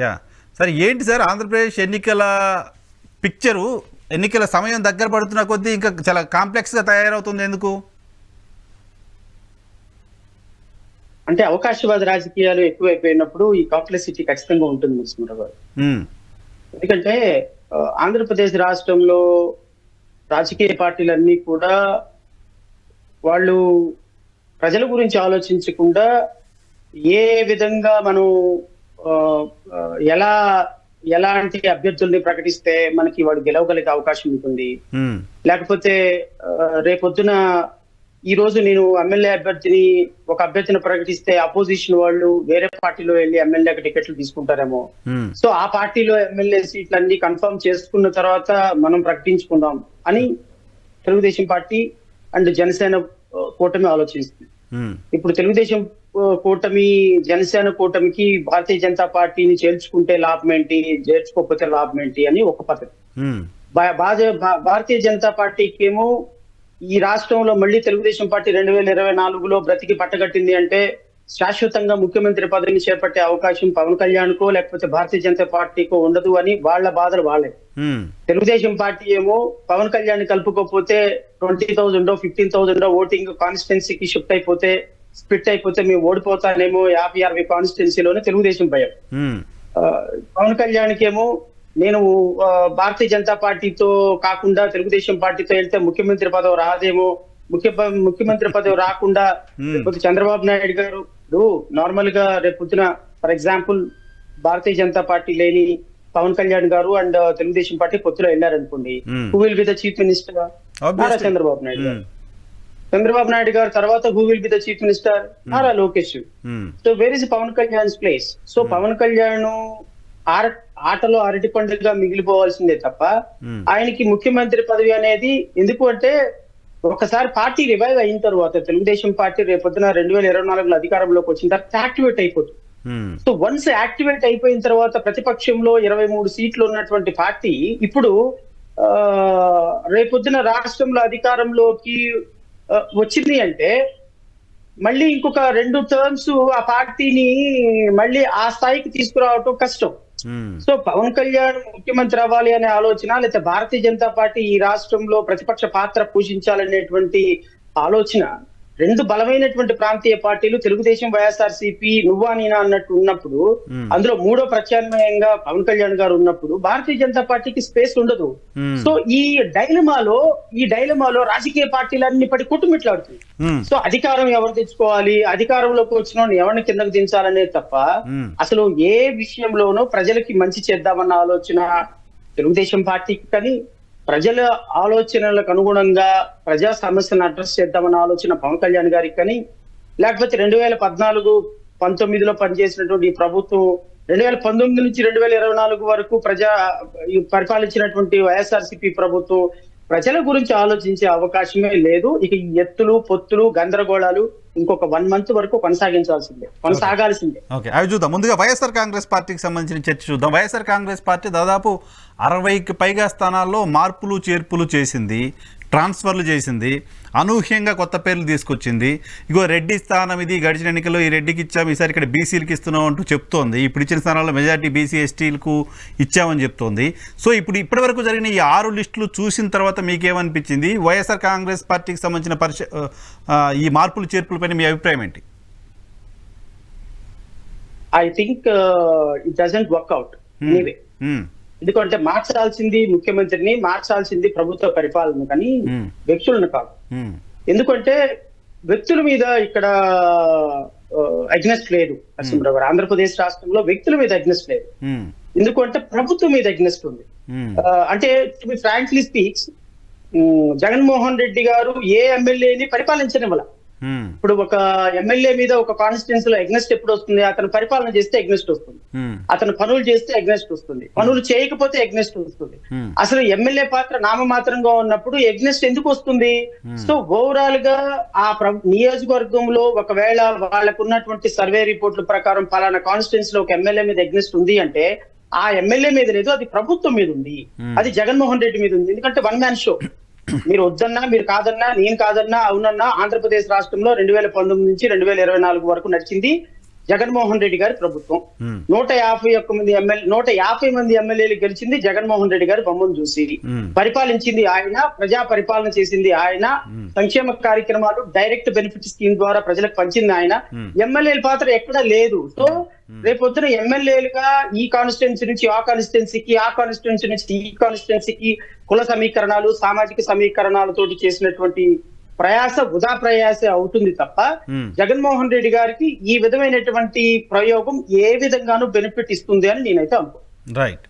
Yeah సరే, ఏంటి sir Andhra Pradesh ఎన్నికల పిక్చరు, ఎన్నికల సమయం దగ్గర పడుతున్న కొద్దీ ఇంకా చాలా కాంప్లెక్స్గా తయారవుతుంది ఎందుకు? అంటే అవకాశవాద రాజకీయాలు ఎక్కువైపోయినప్పుడు ఈ కాంప్లెక్సిటీ ఖచ్చితంగా ఉంటుంది నరసింహరావు గారు. ఎందుకంటే ఆంధ్రప్రదేశ్ రాష్ట్రంలో రాజకీయ పార్టీలన్నీ కూడా వాళ్ళు ప్రజల గురించి ఆలోచించకుండా ఏ విధంగా మనం ఎలాంటి అభ్యర్థుల్ని ప్రకటిస్తే మనకి వాడు గెలవగలిగే అవకాశం ఉంటుంది, లేకపోతే రేపొద్దున ఈ రోజు నేను ఎమ్మెల్యే ఒక అభ్యర్థిని ప్రకటిస్తే అపోజిషన్ వాళ్ళు వేరే పార్టీలో వెళ్ళి ఎమ్మెల్యేకి టికెట్లు తీసుకుంటారేమో, సో ఆ పార్టీలో ఎమ్మెల్యే సీట్లన్నీ కన్ఫర్మ్ చేసుకున్న తర్వాత మనం ప్రకటించుకుందాం అని తెలుగుదేశం పార్టీ అండ్ జనసేన కూటమి ఆలోచిస్తుంది. ఇప్పుడు తెలుగుదేశం కూటమి జనసేన కూటమికి భారతీయ జనతా పార్టీని చేర్చుకుంటే లాభం ఏంటి, చేర్చుకోకపోతే లాభం ఏంటి అని ఒక పద్ధతి. భారతీయ జనతా పార్టీకి ఏమో ఈ రాష్ట్రంలో మళ్ళీ తెలుగుదేశం పార్టీ 2024లో బ్రతికి పట్టగట్టింది అంటే శాశ్వతంగా ముఖ్యమంత్రి పదవిని చేపట్టే అవకాశం పవన్ కళ్యాణ్కో లేకపోతే భారతీయ జనతా పార్టీకో ఉండదు అని వాళ్ళ బాధలు వాళ్ళే. తెలుగుదేశం పార్టీ ఏమో పవన్ కళ్యాణ్ కలుపుకోకపోతే 20,000 15,000 ఓటింగ్ కాన్స్టిట్యున్సీకి షిఫ్ట్ అయిపోతే స్ప్లిట్ అయిపోతే మేము ఓడిపోతానేమో 50-60 కాన్స్టిట్యున్సీలోనే తెలుగుదేశం భయం. పవన్ కళ్యాణ్కి ఏమో నేను భారతీయ జనతా పార్టీతో కాకుండా తెలుగుదేశం పార్టీతో వెళ్తే ముఖ్యమంత్రి పదవి రాదేమో, ముఖ్యమంత్రి పదవి రాకుండా లేకపోతే చంద్రబాబు నాయుడు గారు నార్మల్ గా రేపొద్దున ఫర్ ఎగ్జాంపుల్ భారతీయ జనతా పార్టీ లేని పవన్ కళ్యాణ్ గారు అండ్ తెలుగుదేశం పార్టీ పొత్తులో వెళ్ళారనుకోండి, who will be the chief minister? Nara Chandrababu Naidu garu. Chandrababu Naidu garu తర్వాత who will be the chief minister? Nara Lokesh. So where is Pawan Kalyan place? So Pawan Kalyan ఆటలో అరటి పండుగగా మిగిలిపోవాల్సిందే తప్ప ఆయనకి ముఖ్యమంత్రి పదవి అనేది ఎందుకు అంటే ఒకసారి పార్టీ రివైవ్ అయిన తర్వాత తెలుగుదేశం పార్టీ రేపొద్దున 2024లో అధికారంలోకి వచ్చిన తర్వాత యాక్టివేట్ అయిపోతుంది. సో వన్స్ యాక్టివేట్ అయిపోయిన తర్వాత ప్రతిపక్షంలో 23 సీట్లు ఉన్నటువంటి పార్టీ ఇప్పుడు రేపొద్దున రాష్ట్రంలో అధికారంలోకి వచ్చింది అంటే మళ్ళీ ఇంకొక 2 టర్మ్స్ ఆ పార్టీని మళ్ళీ ఆ స్థాయికి తీసుకురావటం కష్టం. సో పవన్ కళ్యాణ్ ముఖ్యమంత్రి అవ్వాలి అనే ఆలోచన, లేకపోతే భారతీయ జనతా పార్టీ ఈ రాష్ట్రంలో ప్రతిపక్ష పాత్ర పోషించాలనేటువంటి ఆలోచన 2 బలమైనటువంటి ప్రాంతీయ పార్టీలు తెలుగుదేశం వైఎస్ఆర్సీపీ నువ్వా నేనా అన్నట్టు ఉన్నప్పుడు, అందులో 3వ ప్రత్యామ్నాయంగా పవన్ కళ్యాణ్ గారు ఉన్నప్పుడు భారతీయ జనతా పార్టీకి స్పేస్ ఉండదు. సో ఈ డైలమాలో రాజకీయ పార్టీలన్నీ పడి కొట్టుమిట్లాడుతుంది. సో అధికారం ఎవరు తెచ్చుకోవాలి, అధికారంలోకి వచ్చిన ఎవరిని కిందకు దించాలనేది తప్ప అసలు ఏ విషయంలోనూ ప్రజలకి మంచి చేద్దామన్న ఆలోచన తెలుగుదేశం పార్టీకి కానీ, ప్రజల ఆలోచనలకు అనుగుణంగా ప్రజా సమస్యలను అడ్రస్ చేద్దామన్న ఆలోచన పవన్ కళ్యాణ్ గారికి కానీ, లేకపోతే 2014-19లో పనిచేసినటువంటి ప్రభుత్వం 2019 నుంచి 2024 వరకు పరిపాలించినటువంటి వైఎస్ఆర్సీపీ ప్రభుత్వం ప్రజల గురించి ఆలోచించే అవకాశమే లేదు. ఇక ఈ ఎత్తులు పొత్తులు గందరగోళాలు ఇంకొక 1 month వరకు కొనసాగాల్సిందే. ఓకే, అవి చూద్దాం. ముందుగా వైఎస్ఆర్ కాంగ్రెస్ పార్టీకి సంబంధించిన చర్చ చూద్దాం. వైఎస్ఆర్ కాంగ్రెస్ పార్టీ దాదాపు 60కి పైగా స్థానాల్లో మార్పులు చేర్పులు చేసింది, ట్రాన్స్ఫర్లు చేసింది, అనూహ్యంగా కొత్త పేర్లు తీసుకొచ్చింది. ఇగో రెడ్డి స్థానం ఇది, గడిచిన ఎన్నికల్లో ఈ రెడ్డికి ఇచ్చాము, ఈసారి ఇక్కడ బీసీలకు ఇస్తున్నాం అంటూ చెప్తోంది. ఇప్పుడు ఇచ్చిన స్థానాల్లో మెజారిటీ బీసీ ఎస్టీలకు ఇచ్చామని చెప్తోంది. సో ఇప్పటి వరకు జరిగిన ఈ 6 లిస్టులు చూసిన తర్వాత మీకేమనిపించింది? వైఎస్ఆర్ కాంగ్రెస్ పార్టీకి సంబంధించిన ఈ మార్పులు చేర్పులపైన మీ అభిప్రాయం ఏంటి? I think it doesn't work out anyway. ఎందుకంటే మార్చాల్సింది ముఖ్యమంత్రిని, మార్చాల్సింది ప్రభుత్వ పరిపాలన కానీ వ్యక్తులను కాదు. ఎందుకంటే వ్యక్తుల మీద ఇక్కడ అగ్నెస్ట్ లేదు నరసింహరావు గారు. ఆంధ్రప్రదేశ్ రాష్ట్రంలో వ్యక్తుల మీద అగ్నెస్ట్ లేదు. ఎందుకంటే ప్రభుత్వం మీద అగ్నెస్ట్ ఉంది. అంటే to be frankly speaks, Jaganmohan Reddy గారు ఏ ఎమ్మెల్యేని పరిపాలించనివ్వాల. ఇప్పుడు ఒక ఎమ్మెల్యే మీద ఒక కాన్స్టిట్యున్సీలో అగ్నెస్ట్ ఎప్పుడు వస్తుంది? అతను పరిపాలన చేస్తే అగ్నెస్ట్ వస్తుంది, అతను పనులు చేస్తే అగ్నెస్ట్ వస్తుంది, పనులు చేయకపోతే అగ్నెస్ట్ వస్తుంది. అసలు ఎమ్మెల్యే పాత్ర నామమాత్రంగా ఉన్నప్పుడు అగ్నెస్ట్ ఎందుకు వస్తుంది? సో ఓవరాల్ గా ఆ నియోజకవర్గంలో ఒకవేళ వాళ్ళకు ఉన్నటువంటి సర్వే రిపోర్ట్ల ప్రకారం పలానా కాన్స్టిట్యున్సీలో ఒక ఎమ్మెల్యే మీద అగ్నెస్ట్ ఉంది అంటే ఆ ఎమ్మెల్యే మీద లేదు, అది ప్రభుత్వం మీద ఉంది, అది జగన్మోహన్ రెడ్డి మీద ఉంది. ఎందుకంటే 1 man షో. మీరు వద్దన్నా, మీరు కాదన్నా, నేను కాదన్నా, అవునన్నా ఆంధ్రప్రదేశ్ రాష్ట్రంలో 2019 నుంచి 2024 వరకు నడిచింది జగన్మోహన్ రెడ్డి గారి ప్రభుత్వం. 150 మంది ఎమ్మెల్యేలు గెలిచింది జగన్మోహన్ రెడ్డి గారి బొమ్మను చూసి. పరిపాలించింది ఆయన, ప్రజా పరిపాలన చేసింది ఆయన, సంక్షేమ కార్యక్రమాలు డైరెక్ట్ బెనిఫిట్ స్కీమ్ ద్వారా ప్రజలకు పంచింది ఆయన. ఎమ్మెల్యేల పాత్ర ఎక్కడా లేదు. సో రేపొద్దున ఎమ్మెల్యేలుగా ఈ కాన్స్టిట్యున్సీ నుంచి ఆ కాన్స్టిట్యున్సీకి, ఆ కాన్స్టిట్యున్సీ నుంచి ఈ కాన్స్టిట్యున్సీకి కుల సమీకరణాలు, సామాజిక సమీకరణాలతోటి చేసినటువంటి ప్రయాస వృధా ప్రయాస అవుతుంది తప్ప జగన్మోహన్ రెడ్డి గారికి ఈ విధమైనటువంటి ప్రయోగం ఏ విధంగానూ బెనిఫిట్ ఇస్తుంది అని నేనైతే అనుకో. రైట్.